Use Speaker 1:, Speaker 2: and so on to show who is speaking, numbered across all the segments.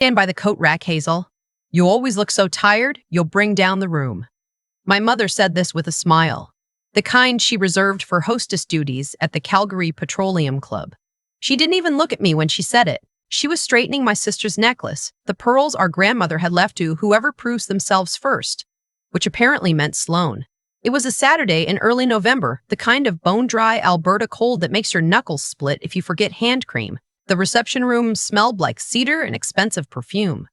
Speaker 1: Stand by the coat rack, Hazel. You always look so tired, you'll bring down the room. My mother said this with a smile, the kind she reserved for hostess duties at the Calgary Petroleum Club. She didn't even look at me when she said it. She was straightening my sister's necklace, the pearls our grandmother had left to whoever proves themselves first, which apparently meant Sloan. It was a Saturday in early November, the kind of bone-dry Alberta cold that makes your knuckles split if you forget hand cream. The reception room smelled like cedar and expensive perfume.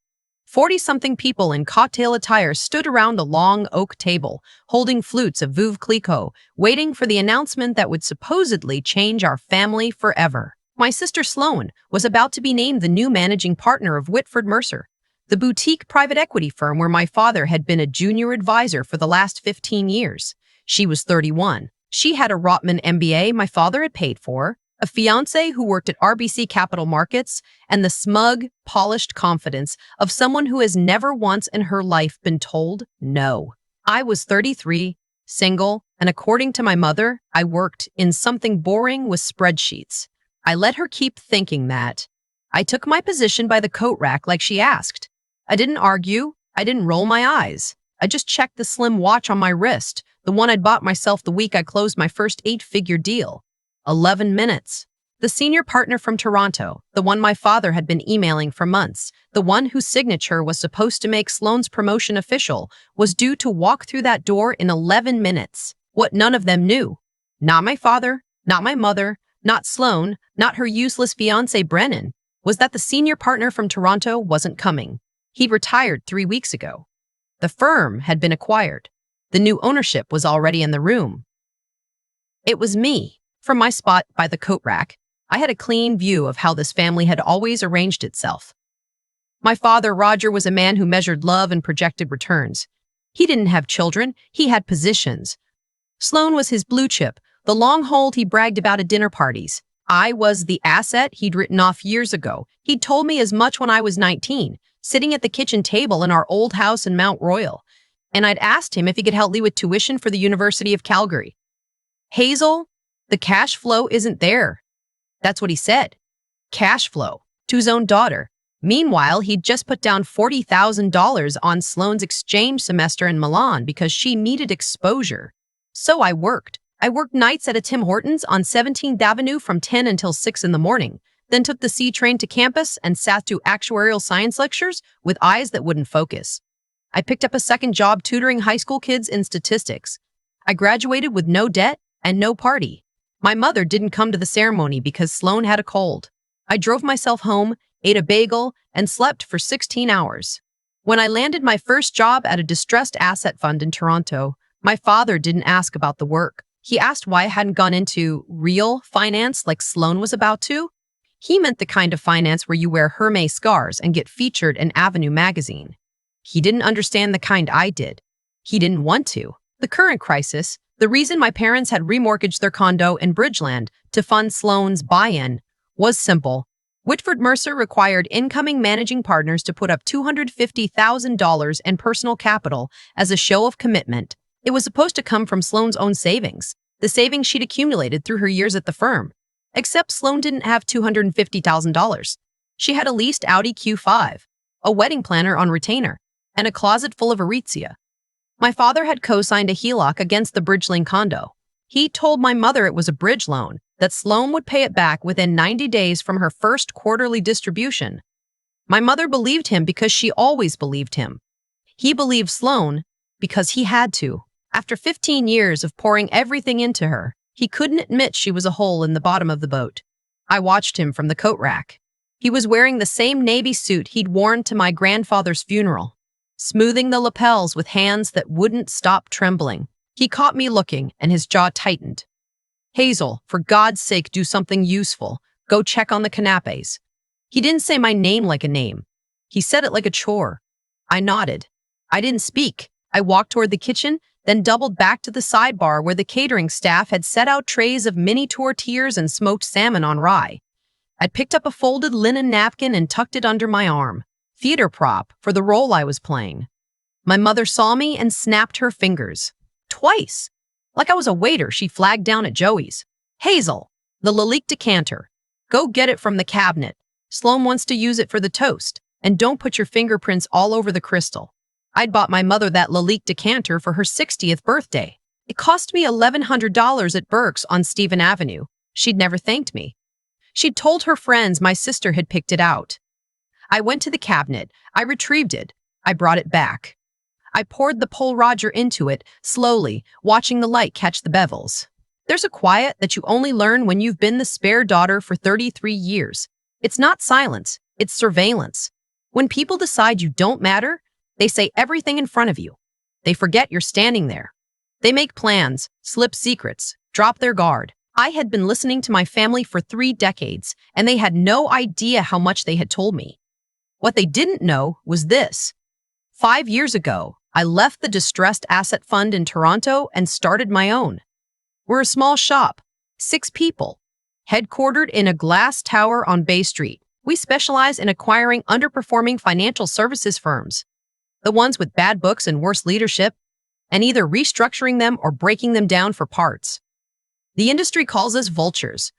Speaker 1: 40-something people in cocktail attire stood around a long oak table, holding flutes of Veuve Clicquot, waiting for the announcement that would supposedly change our family forever. My sister Sloan was about to be named the new managing partner of Whitford Mercer, the boutique private equity firm where my father had been a junior advisor for the last 15 years. She was 31. She had a Rotman MBA my father had paid for, a fiancé who worked at RBC Capital Markets, and the smug, polished confidence of someone who has never once in her life been told no. I was 33, single, and according to my mother, I worked in something boring with spreadsheets. I let her keep thinking that. I took my position by the coat rack like she asked. I didn't argue. I didn't roll my eyes. I just checked the slim watch on my wrist, the one I'd bought myself the week I closed my first 8-figure deal. 11 minutes. The senior partner from Toronto, the one my father had been emailing for months, the one whose signature was supposed to make Sloan's promotion official, was due to walk through that door in 11 minutes. What none of them knew. Not my father, not my mother, not Sloan, not her useless fiancé Brennan, was that the senior partner from Toronto wasn't coming. He retired 3 weeks ago. The firm had been acquired. The new ownership was already in the room. It was me. From my spot by the coat rack, I had a clean view of how this family had always arranged itself. My father, Roger, was a man who measured love and projected returns. He didn't have children, he had positions. Sloan was his blue chip, the long hold he bragged about at dinner parties. I was the asset he'd written off years ago. He'd told me as much when I was 19, sitting at the kitchen table in our old house in Mount Royal. And I'd asked him if he could help me with tuition for the University of Calgary. Hazel, the cash flow isn't there. That's what he said. Cash flow. To his own daughter. Meanwhile, he'd just put down $40,000 on Sloan's exchange semester in Milan because she needed exposure. So I worked. I worked nights at a Tim Hortons on 17th Avenue from 10 until 6 in the morning, then took the C train to campus and sat through actuarial science lectures with eyes that wouldn't focus. I picked up a second job tutoring high school kids in statistics. I graduated with no debt and no party. My mother didn't come to the ceremony because Sloan had a cold. I drove myself home, ate a bagel, and slept for 16 hours. When I landed my first job at a distressed asset fund in Toronto, my father didn't ask about the work. He asked why I hadn't gone into real finance like Sloan was about to. He meant the kind of finance where you wear Hermes scars and get featured in Avenue magazine. He didn't understand the kind I did. He didn't want to. The current crisis, the reason my parents had remortgaged their condo in Bridgeland to fund Sloan's buy-in, was simple. Whitford Mercer required incoming managing partners to put up $250,000 in personal capital as a show of commitment. It was supposed to come from Sloan's own savings, the savings she'd accumulated through her years at the firm. Except Sloan didn't have $250,000. She had a leased Audi Q5, a wedding planner on retainer, and a closet full of Aritzia. My father had co-signed a HELOC against the Bridgeland condo. He told my mother it was a bridge loan, that Sloan would pay it back within 90 days from her first quarterly distribution. My mother believed him because she always believed him. He believed Sloan because he had to. After 15 years of pouring everything into her, he couldn't admit she was a hole in the bottom of the boat. I watched him from the coat rack. He was wearing the same navy suit he'd worn to my grandfather's funeral, smoothing the lapels with hands that wouldn't stop trembling. He caught me looking, and his jaw tightened. Hazel, for God's sake, do something useful. Go check on the canapes. He didn't say my name like a name. He said it like a chore. I nodded. I didn't speak. I walked toward the kitchen, then doubled back to the sidebar where the catering staff had set out trays of mini tortillas and smoked salmon on rye. I'd picked up a folded linen napkin and tucked it under my arm. Theater prop for the role I was playing. My mother saw me and snapped her fingers. Twice. Like I was a waiter, she flagged down at Joey's. Hazel, the Lalique decanter. Go get it from the cabinet. Sloan wants to use it for the toast. And don't put your fingerprints all over the crystal. I'd bought my mother that Lalique decanter for her 60th birthday. It cost me $1,100 at Burke's on Stephen Avenue. She'd never thanked me. She'd told her friends my sister had picked it out. I went to the cabinet. I retrieved it. I brought it back. I poured the Pole Roger into it, slowly, watching the light catch the bevels. There's a quiet that you only learn when you've been the spare daughter for 33 years. It's not silence, it's surveillance. When people decide you don't matter, they say everything in front of you. They forget you're standing there. They make plans, slip secrets, drop their guard. I had been listening to my family for 3 decades, and they had no idea how much they had told me. What they didn't know was this. 5 years ago, I left the distressed asset fund in Toronto and started my own. We're a small shop, 6 people, headquartered in a glass tower on Bay Street. We specialize in acquiring underperforming financial services firms, the ones with bad books and worse leadership, and either restructuring them or breaking them down for parts. The industry calls us vultures.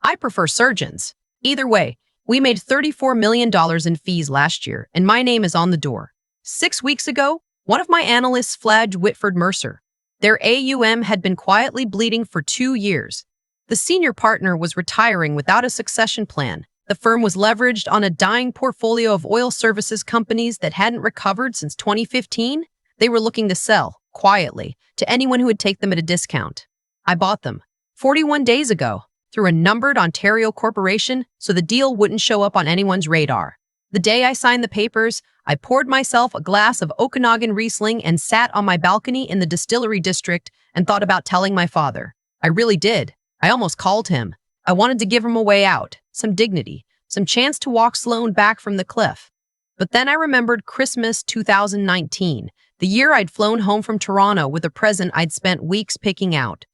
Speaker 1: I prefer surgeons. Either way, we made $34 million in fees last year, and my name is on the door. 6 weeks ago, one of my analysts flagged Whitford Mercer. Their AUM had been quietly bleeding for 2 years. The senior partner was retiring without a succession plan. The firm was leveraged on a dying portfolio of oil services companies that hadn't recovered since 2015. They were looking to sell, quietly, to anyone who would take them at a discount. I bought them 41 days ago through a numbered Ontario corporation so the deal wouldn't show up on anyone's radar. The day I signed the papers, I poured myself a glass of Okanagan Riesling and sat on my balcony in the distillery district and thought about telling my father. I really did. I almost called him. I wanted to give him a way out, some dignity, some chance to walk Sloan back from the cliff. But then I remembered Christmas 2019, the year I'd flown home from Toronto with a present I'd spent weeks picking out.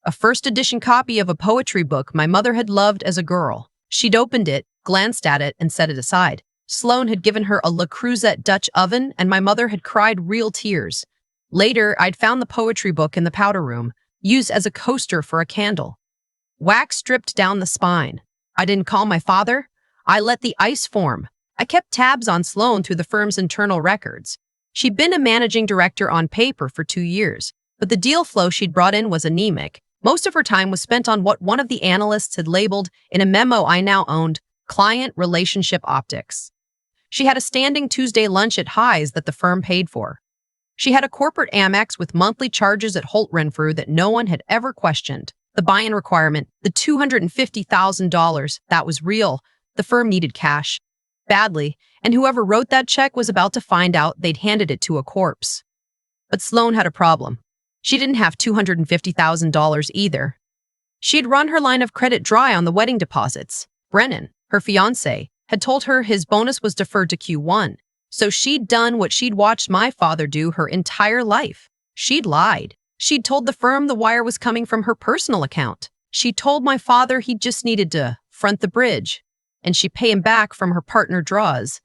Speaker 1: A first edition copy of a poetry book my mother had loved as a girl. She'd opened it, glanced at it, and set it aside. Sloan had given her a Le Creuset Dutch oven, and my mother had cried real tears. Later, I'd found the poetry book in the powder room, used as a coaster for a candle. Wax dripped down the spine. I didn't call my father. I let the ice form. I kept tabs on Sloan through the firm's internal records. She'd been a managing director on paper for 2 years, but the deal flow she'd brought in was anemic. Most of her time was spent on what one of the analysts had labeled, in a memo I now owned, client relationship optics. She had a standing Tuesday lunch at Highs that the firm paid for. She had a corporate Amex with monthly charges at Holt Renfrew that no one had ever questioned. The buy-in requirement, the $250,000, that was real. The firm needed cash. Badly, and whoever wrote that check was about to find out they'd handed it to a corpse. But Sloan had a problem. She didn't have $250,000 either. She'd run her line of credit dry on the wedding deposits. Brennan, her fiancé, had told her his bonus was deferred to Q1, so she'd done what she'd watched my father do her entire life. She'd lied. She'd told the firm the wire was coming from her personal account. She told my father he just needed to front the bridge, and she'd pay him back from her partner draws.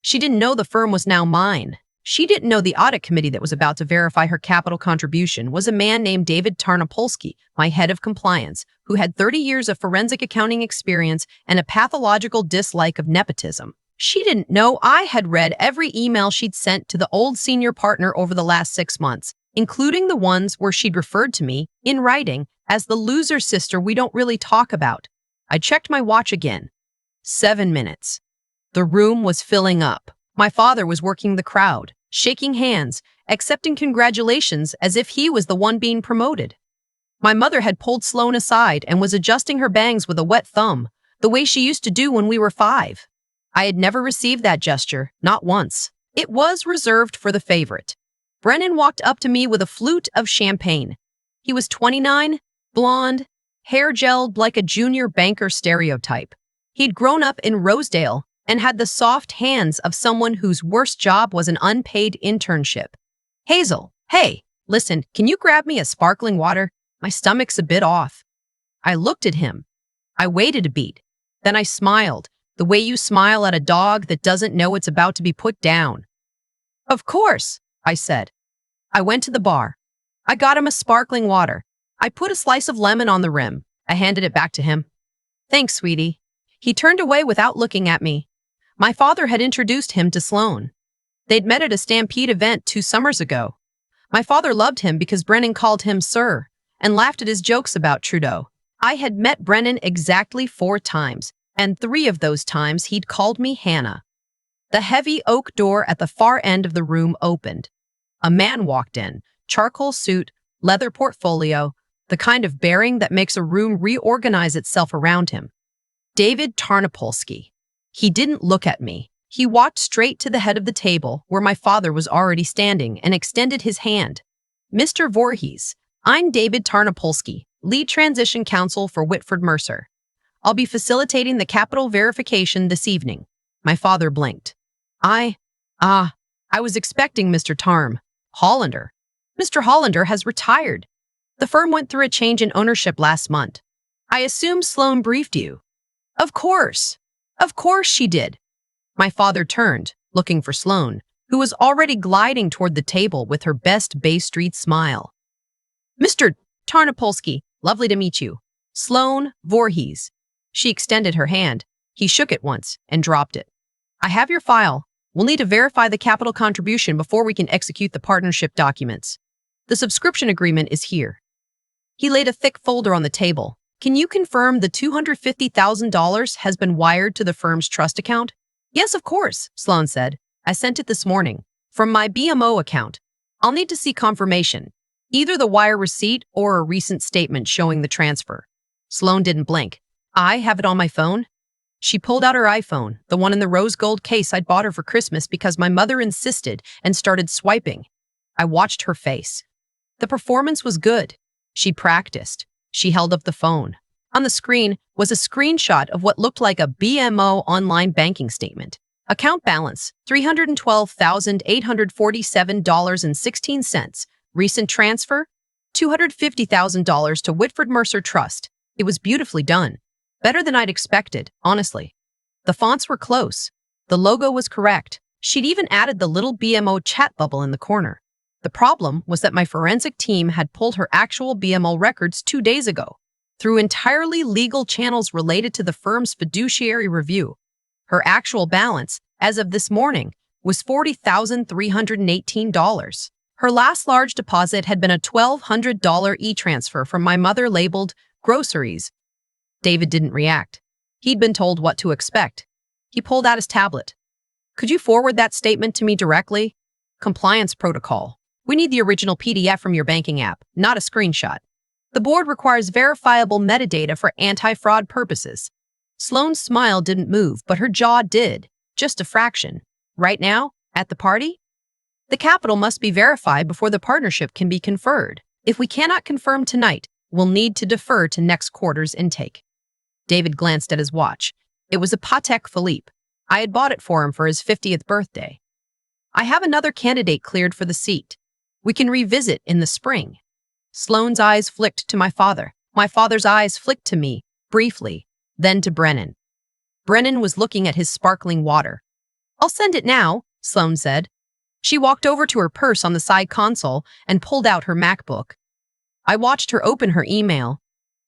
Speaker 1: She didn't know the firm was now mine. She didn't know the audit committee that was about to verify her capital contribution was a man named David Tarnopolsky, my head of compliance, who had 30 years of forensic accounting experience and a pathological dislike of nepotism. She didn't know I had read every email she'd sent to the old senior partner over the last 6 months, including the ones where she'd referred to me, in writing, as the loser sister we don't really talk about. I checked my watch again. 7 minutes. The room was filling up. My father was working the crowd, shaking hands, accepting congratulations as if he was the one being promoted. My mother had pulled Sloan aside and was adjusting her bangs with a wet thumb, the way she used to do when we were 5. I had never received that gesture, not once. It was reserved for the favorite. Brennan walked up to me with a flute of champagne. He was 29, blonde, hair gelled like a junior banker stereotype. He'd grown up in Rosedale and had the soft hands of someone whose worst job was an unpaid internship. Hazel, hey, listen, can you grab me a sparkling water? My stomach's a bit off. I looked at him. I waited a beat. Then I smiled, the way you smile at a dog that doesn't know it's about to be put down. Of course, I said. I went to the bar. I got him a sparkling water. I put a slice of lemon on the rim. I handed it back to him. Thanks, sweetie. He turned away without looking at me. My father had introduced him to Sloan. They'd met at a Stampede event 2 summers ago. My father loved him because Brennan called him Sir and laughed at his jokes about Trudeau. I had met Brennan exactly 4 times, and 3 of those times he'd called me Hannah. The heavy oak door at the far end of the room opened. A man walked in, charcoal suit, leather portfolio, the kind of bearing that makes a room reorganize itself around him. David Tarnopolsky. He didn't look at me. He walked straight to the head of the table where my father was already standing and extended his hand. Mr. Voorhees, I'm David Tarnopolsky, lead transition counsel for Whitford Mercer. I'll be facilitating the capital verification this evening. My father blinked. I was expecting Mr. Tarm. Hollander. Mr. Hollander has retired. The firm went through a change in ownership last month. I assume Sloan briefed you. Of course she did. My father turned, looking for Sloan, who was already gliding toward the table with her best Bay Street smile. Mr. Tarnopolsky, lovely to meet you. Sloan Voorhees. She extended her hand. He shook it once and dropped it. I have your file. We'll need to verify the capital contribution before we can execute the partnership documents. The subscription agreement is here. He laid a thick folder on the table. Can you confirm the $250,000 has been wired to the firm's trust account? Yes, of course, Sloan said. I sent it this morning. From my BMO account. I'll need to see confirmation. Either the wire receipt or a recent statement showing the transfer. Sloan didn't blink. I have it on my phone. She pulled out her iPhone, the one in the rose gold case I'd bought her for Christmas because my mother insisted, and started swiping. I watched her face. The performance was good. She practiced. She held up the phone. On the screen was a screenshot of what looked like a BMO online banking statement. Account balance, $312,847.16. Recent transfer, $250,000 to Whitford Mercer Trust. It was beautifully done. Better than I'd expected, honestly. The fonts were close. The logo was correct. She'd even added the little BMO chat bubble in the corner. The problem was that my forensic team had pulled her actual BMO records 2 days ago, through entirely legal channels related to the firm's fiduciary review. Her actual balance, as of this morning, was $40,318. Her last large deposit had been a $1,200 e-transfer from my mother labeled groceries. David didn't react. He'd been told what to expect. He pulled out his tablet. Could you forward that statement to me directly? Compliance protocol. We need the original PDF from your banking app, not a screenshot. The board requires verifiable metadata for anti-fraud purposes. Sloan's smile didn't move, but her jaw did, just a fraction. Right now, at the party? The capital must be verified before the partnership can be conferred. If we cannot confirm tonight, we'll need to defer to next quarter's intake. David glanced at his watch. It was a Patek Philippe. I had bought it for him for his 50th birthday. I have another candidate cleared for the seat. We can revisit in the spring. Sloan's eyes flicked to my father. My father's eyes flicked to me, briefly, then to Brennan. Brennan was looking at his sparkling water. I'll send it now, Sloan said. She walked over to her purse on the side console and pulled out her MacBook. I watched her open her email.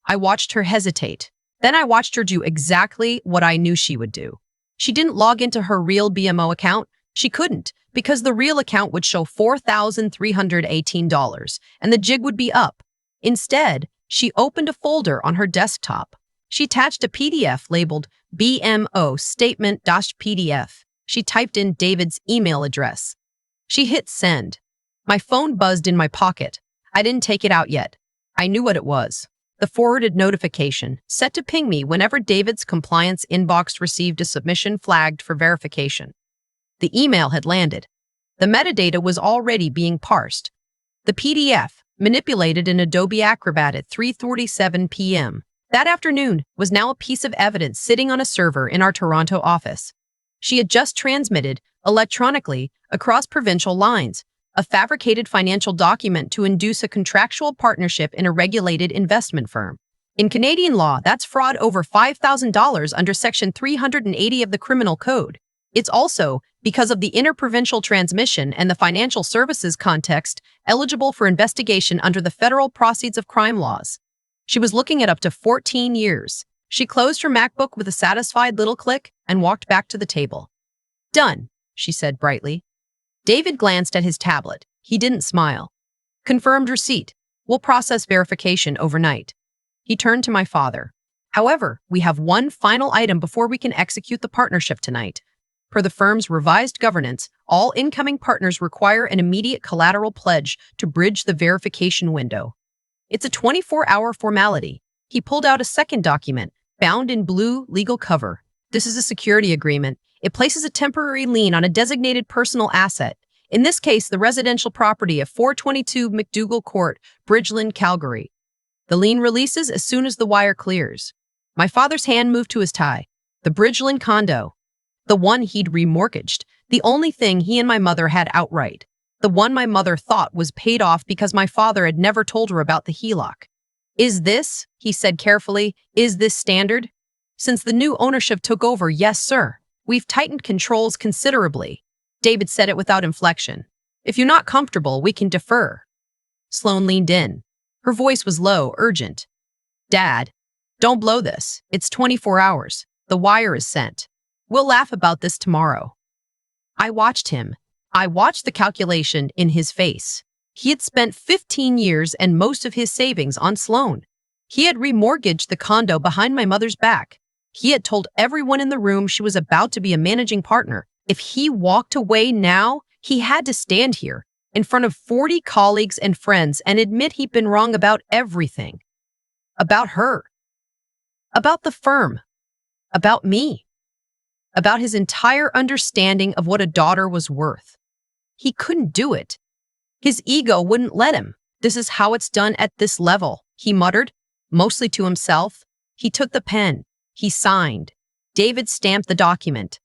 Speaker 1: I watched her hesitate. Then I watched her do exactly what I knew she would do. She didn't log into her real BMO account. She couldn't, because the real account would show $4,318, and the jig would be up. Instead, she opened a folder on her desktop. She attached a PDF labeled BMO statement-PDF. She typed in David's email address. She hit send. My phone buzzed in my pocket. I didn't take it out yet. I knew what it was. The forwarded notification, set to ping me whenever David's compliance inbox received a submission flagged for verification. The email had landed. The metadata was already being parsed. The PDF, manipulated in Adobe Acrobat at 3:47 p.m. that afternoon, was now a piece of evidence sitting on a server in our Toronto office. She had just transmitted, electronically, across provincial lines, a fabricated financial document to induce a contractual partnership in a regulated investment firm. In Canadian law, that's fraud over $5,000 under Section 380 of the Criminal Code. It's also, because of the interprovincial transmission and the financial services context, eligible for investigation under the federal proceeds of crime laws. She was looking at up to 14 years. She closed her MacBook with a satisfied little click and walked back to the table. Done, she said brightly. David glanced at his tablet. He didn't smile. Confirmed receipt. We'll process verification overnight. He turned to my father. However, we have one final item before we can execute the partnership tonight. Per the firm's revised governance, all incoming partners require an immediate collateral pledge to bridge the verification window. It's a 24-hour formality. He pulled out a second document, bound in blue legal cover. This is a security agreement. It places a temporary lien on a designated personal asset, in this case, the residential property of 422 McDougall Court, Bridgeland, Calgary. The lien releases as soon as the wire clears. My father's hand moved to his tie. The Bridgeland condo. The one he'd remortgaged. The only thing he and my mother had outright. The one my mother thought was paid off because my father had never told her about the HELOC. Is this, he said carefully, is this standard? Since the new ownership took over, yes, sir. We've tightened controls considerably. David said it without inflection. If you're not comfortable, we can defer. Sloane leaned in. Her voice was low, urgent. Dad, don't blow this. It's 24 hours. The wire is sent. We'll laugh about this tomorrow. I watched him. I watched the calculation in his face. He had spent 15 years and most of his savings on Sloane. He had remortgaged the condo behind my mother's back. He had told everyone in the room she was about to be a managing partner. If he walked away now, he had to stand here in front of 40 colleagues and friends and admit he'd been wrong about everything. About her. About the firm. About me. About his entire understanding of what a daughter was worth. He couldn't do it. His ego wouldn't let him. This is how it's done at this level, he muttered, mostly to himself. He took the pen. He signed. David stamped the document.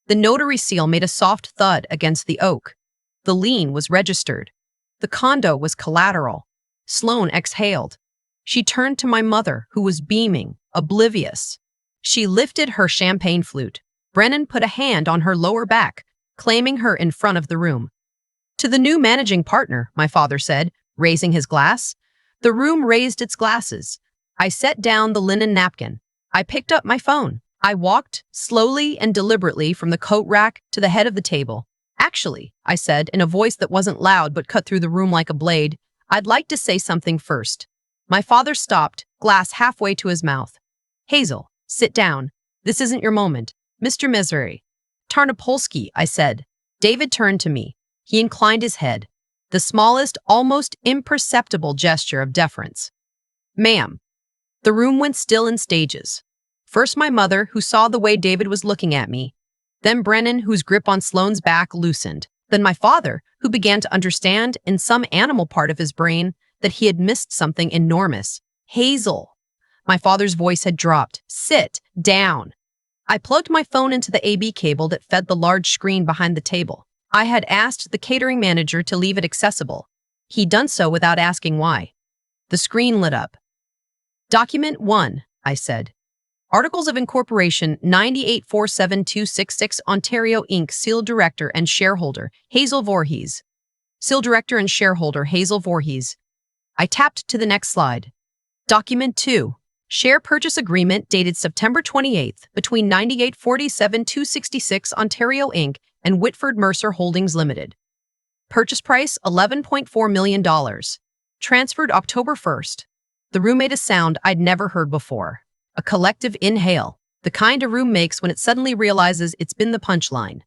Speaker 1: The notary seal made a soft thud against the oak. The lien was registered. The condo was collateral. Sloane exhaled. She turned to my mother, who was beaming, oblivious. She lifted her champagne flute. Brennan put a hand on her lower back, claiming her in front of the room. To the new managing partner, my father said, raising his glass. The room raised its glasses. I set down the linen napkin. I picked up my phone. I walked slowly and deliberately from the coat rack to the head of the table. Actually, I said in a voice that wasn't loud but cut through the room like a blade, I'd like to say something first. My father stopped, glass halfway to his mouth. Hazel, sit down. This isn't your moment. Mr. Misery. Tarnopolsky, I said. David turned to me. He inclined his head. The smallest, almost imperceptible gesture of deference. Ma'am. The room went still in stages. First my mother, who saw the way David was looking at me. Then Brennan, whose grip on Sloane's back loosened. Then my father, who began to understand, in some animal part of his brain, that he had missed something enormous. Hazel. My father's voice had dropped. Sit down. I plugged my phone into the AB cable that fed the large screen behind the table. I had asked the catering manager to leave it accessible. He'd done so without asking why. The screen lit up. Document 1, I said. Articles of Incorporation 9847266 Ontario Inc. Seal Director and Shareholder Hazel Voorhees. Seal Director and Shareholder Hazel Voorhees. I tapped to the next slide. Document 2. Share Purchase Agreement dated September 28th between 9847266 Ontario Inc. and Whitford Mercer Holdings Limited. Purchase price $11.4 million. Transferred October 1st. The room made a sound I'd never heard before. A collective inhale, the kind a room makes when it suddenly realizes it's been the punchline.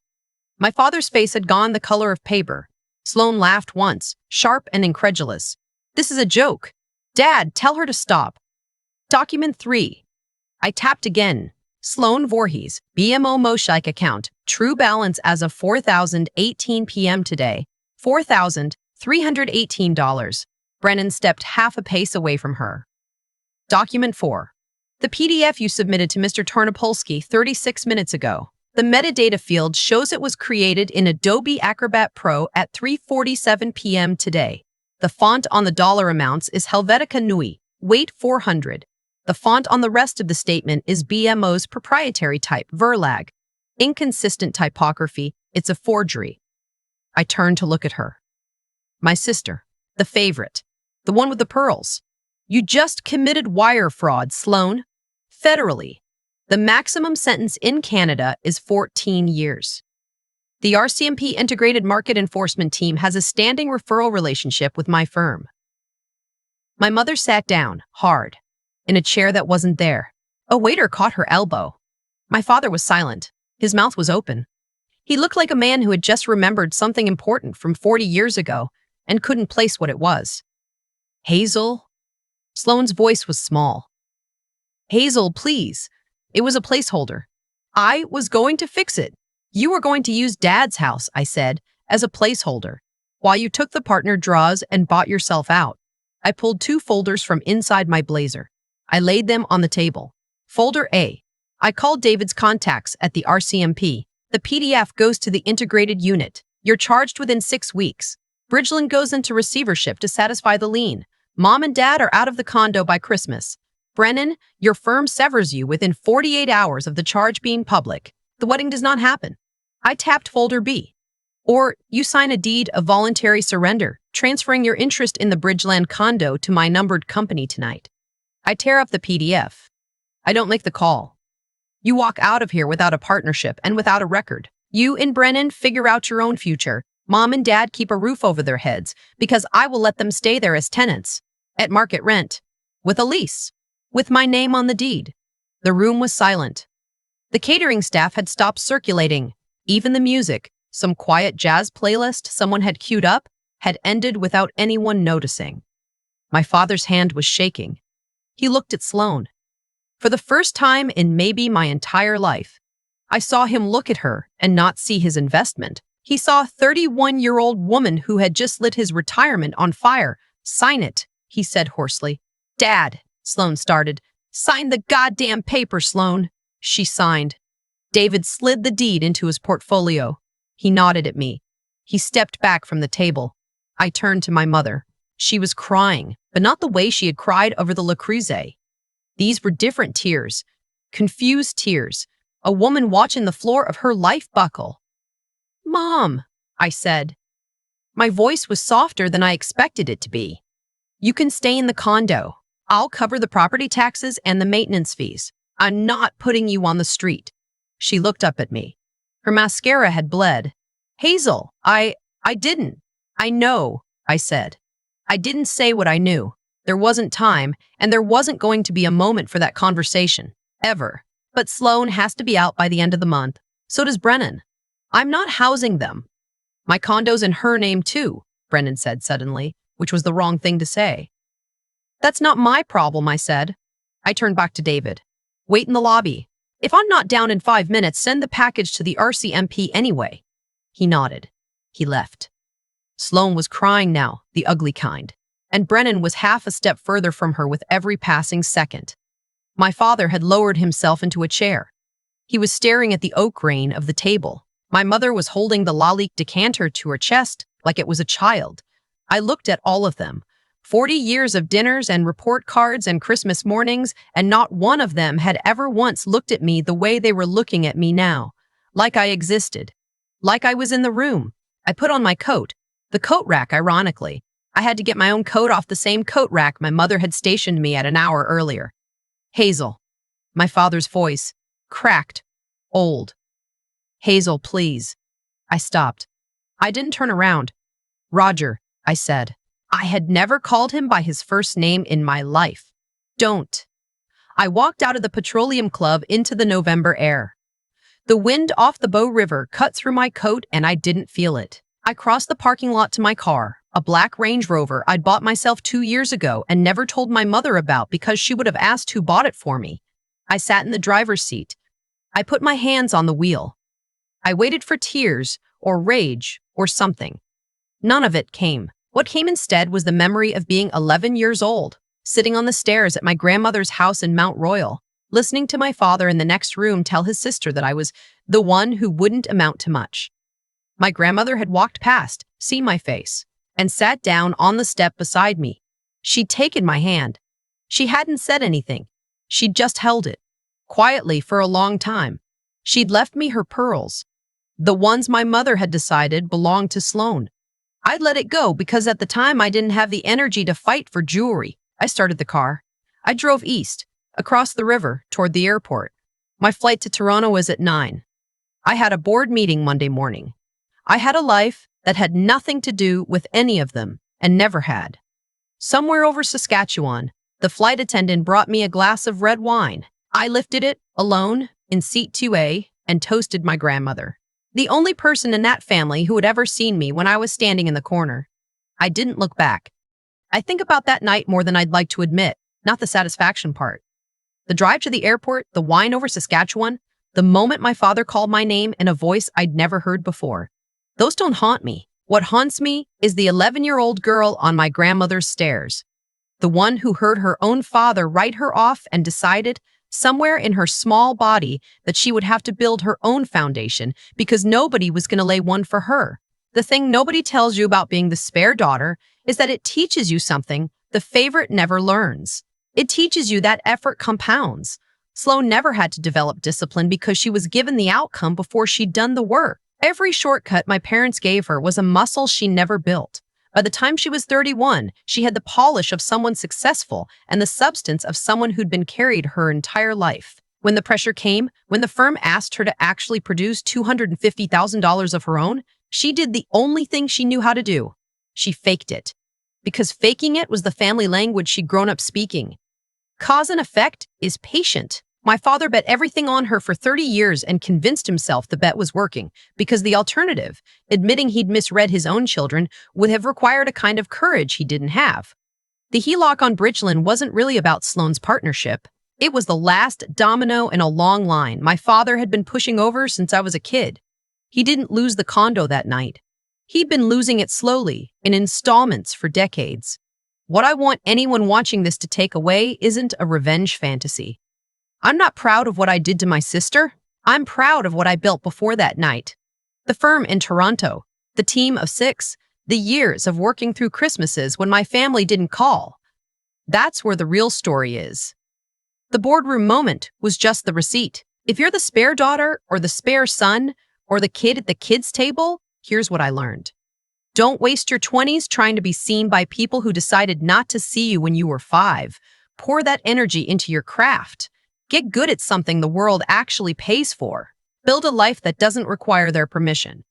Speaker 1: My father's face had gone the color of paper. Sloane laughed once, sharp and incredulous. This is a joke. Dad, tell her to stop. Document 3. I tapped again. Sloane Voorhees, BMO Moshike account, true balance as of 4:18 p.m. today, $4,318. Brennan stepped half a pace away from her. Document 4. The PDF you submitted to Mr. Tarnopolsky 36 minutes ago. The metadata field shows it was created in Adobe Acrobat Pro at 3:47 p.m. today. The font on the dollar amounts is Helvetica Nui, weight 400. The font on the rest of the statement is BMO's proprietary type, Verlag. Inconsistent typography, it's a forgery. I turned to look at her. My sister, the favorite, the one with the pearls. You just committed wire fraud, Sloane. Federally, the maximum sentence in Canada is 14 years. The RCMP Integrated Market Enforcement Team has a standing referral relationship with my firm. My mother sat down, hard, in a chair that wasn't there. A waiter caught her elbow. My father was silent. His mouth was open. He looked like a man who had just remembered something important from 40 years ago and couldn't place what it was. Hazel? Sloane's voice was small. Hazel, please. It was a placeholder. I was going to fix it. You were going to use Dad's house, I said, as a placeholder, while you took the partner draws and bought yourself out. I pulled 2 folders from inside my blazer. I laid them on the table. Folder A. I called David's contacts at the RCMP. The PDF goes to the integrated unit. You're charged within 6 weeks. Bridgeland goes into receivership to satisfy the lien. Mom and Dad are out of the condo by Christmas. Brennan, your firm severs you within 48 hours of the charge being public. The wedding does not happen. I tapped folder B. Or you sign a deed of voluntary surrender, transferring your interest in the Bridgeland condo to my numbered company tonight. I tear up the PDF. I don't make the call. You walk out of here without a partnership and without a record. You and Brennan figure out your own future. Mom and Dad keep a roof over their heads because I will let them stay there as tenants, at market rent, with a lease, with my name on the deed. The room was silent. The catering staff had stopped circulating. Even the music, some quiet jazz playlist someone had queued up, had ended without anyone noticing. My father's hand was shaking. He looked at Sloane. For the first time in maybe my entire life, I saw him look at her and not see his investment. He saw a 31-year-old woman who had just lit his retirement on fire. Sign it, he said hoarsely. Dad, Sloane started. Sign the goddamn paper, Sloane. She signed. David slid the deed into his portfolio. He nodded at me. He stepped back from the table. I turned to my mother. She was crying, but not the way she had cried over the Le Creuset. These were different tears, confused tears, a woman watching the floor of her life buckle. Mom, I said. My voice was softer than I expected it to be. You can stay in the condo. I'll cover the property taxes and the maintenance fees. I'm not putting you on the street. She looked up at me. Her mascara had bled. Hazel, I didn't. I know, I said. I didn't say what I knew. There wasn't time, and there wasn't going to be a moment for that conversation. Ever. But Sloane has to be out by the end of the month. So does Brennan. I'm not housing them. My condo's in her name too, Brennan said suddenly, which was the wrong thing to say. That's not my problem, I said. I turned back to David. Wait in the lobby. If I'm not down in 5 minutes, send the package to the RCMP anyway. He nodded. He left. Sloane was crying now, the ugly kind, and Brennan was half a step further from her with every passing second. My father had lowered himself into a chair. He was staring at the oak grain of the table. My mother was holding the Lalique decanter to her chest like it was a child. I looked at all of them. 40 years of dinners and report cards and Christmas mornings, and not one of them had ever once looked at me the way they were looking at me now. Like I existed. Like I was in the room. I put on my coat. The coat rack, ironically. I had to get my own coat off the same coat rack my mother had stationed me at an hour earlier. Hazel. My father's voice. Cracked. Old. Hazel, please. I stopped. I didn't turn around. Roger, I said. I had never called him by his first name in my life. Don't. I walked out of the Petroleum Club into the November air. The wind off the Bow River cut through my coat and I didn't feel it. I crossed the parking lot to my car, a black Range Rover I'd bought myself 2 years ago and never told my mother about because she would have asked who bought it for me. I sat in the driver's seat. I put my hands on the wheel. I waited for tears or rage or something. None of it came. What came instead was the memory of being 11 years old, sitting on the stairs at my grandmother's house in Mount Royal, listening to my father in the next room tell his sister that I was the one who wouldn't amount to much. My grandmother had walked past, seen my face, and sat down on the step beside me. She'd taken my hand. She hadn't said anything. She'd just held it, quietly for a long time. She'd left me her pearls, the ones my mother had decided belonged to Sloane. I'd let it go because at the time I didn't have the energy to fight for jewelry. I started the car. I drove east, across the river, toward the airport. My flight to Toronto was at 9. I had a board meeting Monday morning. I had a life that had nothing to do with any of them and never had. Somewhere over Saskatchewan, the flight attendant brought me a glass of red wine. I lifted it, alone, in seat 2A, and toasted my grandmother, the only person in that family who had ever seen me when I was standing in the corner. I didn't look back. I think about that night more than I'd like to admit, not the satisfaction part. The drive to the airport, the wine over Saskatchewan, the moment my father called my name in a voice I'd never heard before. Those don't haunt me. What haunts me is the 11-year-old girl on my grandmother's stairs. The one who heard her own father write her off and decided, somewhere in her small body, that she would have to build her own foundation because nobody was going to lay one for her. The thing nobody tells you about being the spare daughter is that it teaches you something the favorite never learns. It teaches you that effort compounds. Sloane never had to develop discipline because she was given the outcome before she'd done the work. Every shortcut my parents gave her was a muscle she never built. By the time she was 31, she had the polish of someone successful and the substance of someone who'd been carried her entire life. When the pressure came, when the firm asked her to actually produce $250,000 of her own, she did the only thing she knew how to do. She faked it. Because faking it was the family language she'd grown up speaking. Cause and effect is patient. My father bet everything on her for 30 years and convinced himself the bet was working, because the alternative, admitting he'd misread his own children, would have required a kind of courage he didn't have. The HELOC on Bridgeland wasn't really about Sloane's partnership. It was the last domino in a long line my father had been pushing over since I was a kid. He didn't lose the condo that night. He'd been losing it slowly, in installments for decades. What I want anyone watching this to take away isn't a revenge fantasy. I'm not proud of what I did to my sister. I'm proud of what I built before that night. The firm in Toronto, the team of 6, the years of working through Christmases when my family didn't call. That's where the real story is. The boardroom moment was just the receipt. If you're the spare daughter or the spare son or the kid at the kids' table, here's what I learned. Don't waste your 20s trying to be seen by people who decided not to see you when you were 5. Pour that energy into your craft. Get good at something the world actually pays for. Build a life that doesn't require their permission.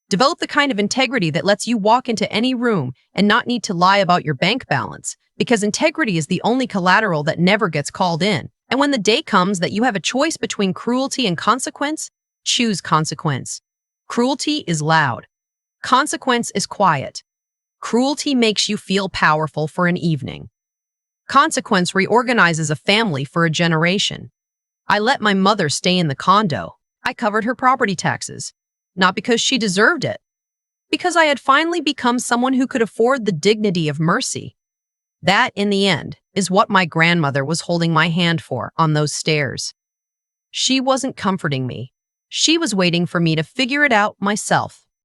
Speaker 1: Develop the kind of integrity that lets you walk into any room and not need to lie about your bank balance, because integrity is the only collateral that never gets called in. And when the day comes that you have a choice between cruelty and consequence, choose consequence. Cruelty is loud. Consequence is quiet. Cruelty makes you feel powerful for an evening. Consequence reorganizes a family for a generation. I let my mother stay in the condo. I covered her property taxes. Not because she deserved it. Because I had finally become someone who could afford the dignity of mercy. That, in the end, is what my grandmother was holding my hand for on those stairs. She wasn't comforting me. She was waiting for me to figure it out myself.